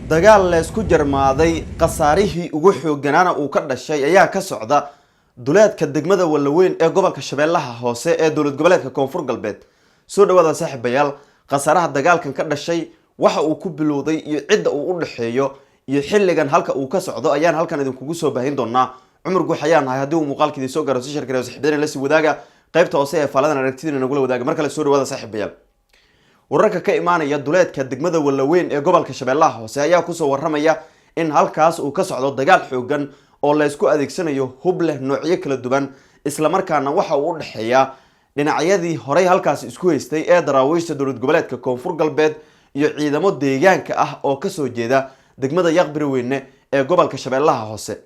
dagaal la isku jarmaaday qasaarihii ugu xooganaana uu ka dhashay ayaa ka socda duleedka degmada Walaweyn ee gobolka Shabeellaha Hoose ee dowlad goboleedka Koonfur Galbeed. soo dhawaada saaxiibayaal, qasaaraha dagaalkan ka dhashay waxa uu ku bilowday iyo cidda uu u dhaxeeyo iyo xilligan halka uu ka socdo ayaan halkan idinkugu soo baahin doonaa. Cumar Guuxayaan haddii uu muuqaalkii soo gaaro si shirkada saaxiibadana la sii wadaaga qaybta hoose ee faaladan aragtidina nagu wadaaga. mar kale soo dhawaada saaxiibayaal. wararka ka imaanaya duleedka degmada Walaweyn ee gobolka Shabeellaha Hoose ayaa ku soo waramaya in halkaas uu ka socdo dagaal xoogan oo la isku adeegsanayo hub leh noocyo kala duwan, isla markaana waxa uu u dhaxeeyaa dhinacyadii horey halkaas isku haystay ee daraawiishta dowlad goboleedka Koonfur Galbeed iyo ciidamo deegaanka ah oo ka soo jeeda degmada Yaqbirweyne ee gobolka Shabeellaha Hoose.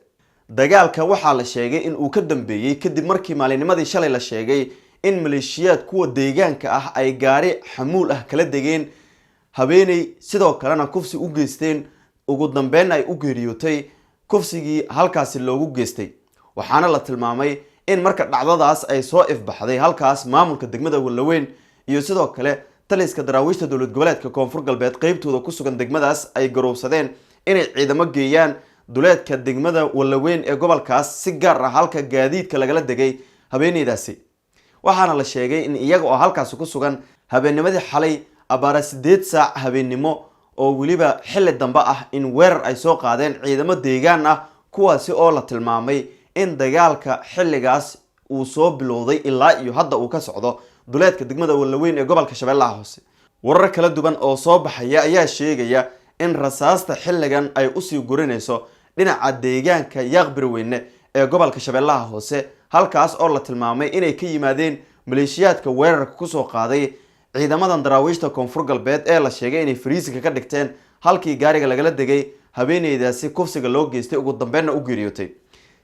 dagaalka waxaa la sheegay in uu ka dambeeyay kadib markii maalinimadii shalay la sheegay in maleeshiyaad kuwa deegaanka ah ay gaari xamuul ah kala degeen habeenay, sidoo kalena kufsi u geysteen, ugu dambeyn ay u geeriyootay kufsigii halkaasi loogu geystay. waxaana la tilmaamay in marka dhacdadaas ay soo ifbaxday halkaas maamulka degmada Walaweyn iyo sidoo kale taliska daraawiishta dowlad goboleedka Koonfur Galbeed qaybtooda ku sugan degmadaas ay garowsadeen inay ciidamo geeyaan duleedka degmada Walaweyn ee gobolkaas, si gaar ah halka gaadiidka lagala degay habeenaydaasi. waxaana la sheegay in iyaga oo halkaas ku sugan habeennimadii xalay abaara 8 saac habeennimo oo waliba xilli dambe ah in weerar ay soo qaadeen ciidamo deegaan ah, kuwaasi oo la tilmaamay in dagaalka xilligaas uu soo bilowday ilaa iyo hadda uu ka socdo duleedka degmada Walaweyn ee gobolka Shabeellaha Hoose. warar kala duwan oo soo baxaya ayaa sheegaya in rasaasta xilligan ay u sii gurinayso dhinaca deegaanka Yaqbirweyne ee gobolka Shabeellaha Hoose, halkaas oo la tilmaamay inay ka yimaadeen maleeshiyaadka weerarka ku soo qaaday ciidamadan daraawiishta Koonfur Galbeed ee la sheegay inay fariisiga ka dhigteen halkii gaariga lagala degay habeenaydaasi kufsiga loo geystay, ugu dambeynna u geeriyootay.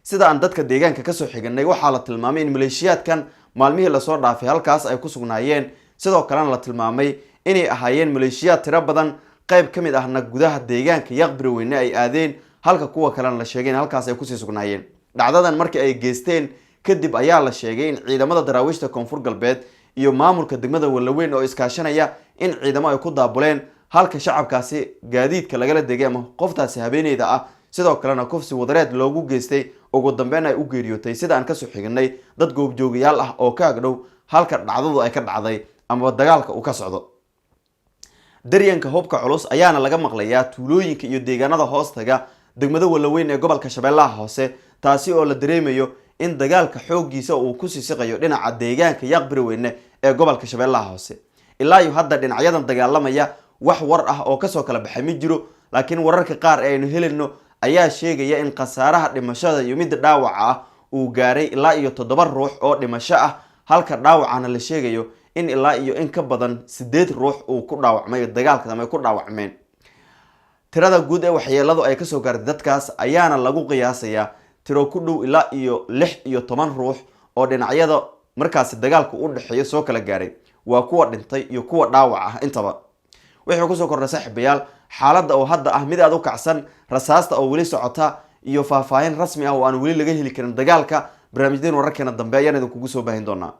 sida aan dadka deegaanka ka soo xiganay waxaa la tilmaamay in maleeshiyaadkan maalmihii la soo dhaafay halkaas ay ku sugnaayeen, sidoo kalena la tilmaamay inay ahaayeen maleeshiyaad tiro badan, qayb ka mid ahna gudaha deegaanka Yaqbirweyne ay aadeen, halka kuwa kalena la sheegay in halkaas ay ku sii sugnaayeen. dhacdadan markii ay geysteen kadib ayaa la sheegay in ciidamada daraawiishta Koonfur Galbeed iyo maamulka degmada Walaweyn oo iskaashanaya in ciidamo ay ku daabuleen halka shacabkaasi gaadiidka lagala degay ama qoftaasi habeenayda ah, sidoo kalena kufsi wadareed loogu geystay, ugu dambeyn ay u geeriyootay. sida aan ka soo xignay dad goobjoogayaal ah oo ka agdhow halka dhacdadu ay ka dhacday ama dagaalka uu ka socdo. daryanka hubka culus ayaana laga maqlayaa tuulooyinka iyo deegaanada hoostaga degmada Walaweyn ee gobolka Shabeellaha Hoose, taasi oo la dareemayo in dagaalka xooggiisa uu ku siisiqayo dhinaca deegaanka Yaqbirweyne ee gobolka Shabeellaha Hoose. ilaa iyo hadda dhinacyadan dagaalamaya wax war ah oo kasoo kala baxay ma jiro, laakiin wararka qaar ee aynu helayno ayaa sheegaya in qasaaraha dhimashada iyo mid dhaawaca ah uu gaaray ilaa iyo 7 ruux oo dhimasho ah, halka dhaawacana la sheegayo in ilaa iyo in ka badan 8 ruux uu ku dhaawacmay dagaalka ama ku dhaawacmeen. tirada guud ee waxyeeladu ay kasoo gaartay dadkaas ayaana lagu qiyaasayaa tiro ku dhow ilaa iyo 6 iyo 10 ruux oo dhinacyada markaasi dagaalku u dhaxeeyo soo kala gaaray, waa kuwa dhintay iyo kuwa dhaawac ah intaba. wixii ku soo kordhay saaxiibayaal, xaaladda oo hadda ah mid aad u kacsan, rasaasta oo weli socota iyo faahfaahin rasmi ah oo aan weli laga heli karin dagaalka. barnaamijyadeen wararkeena dambe ayaan idinkugu soo baahin doonaa.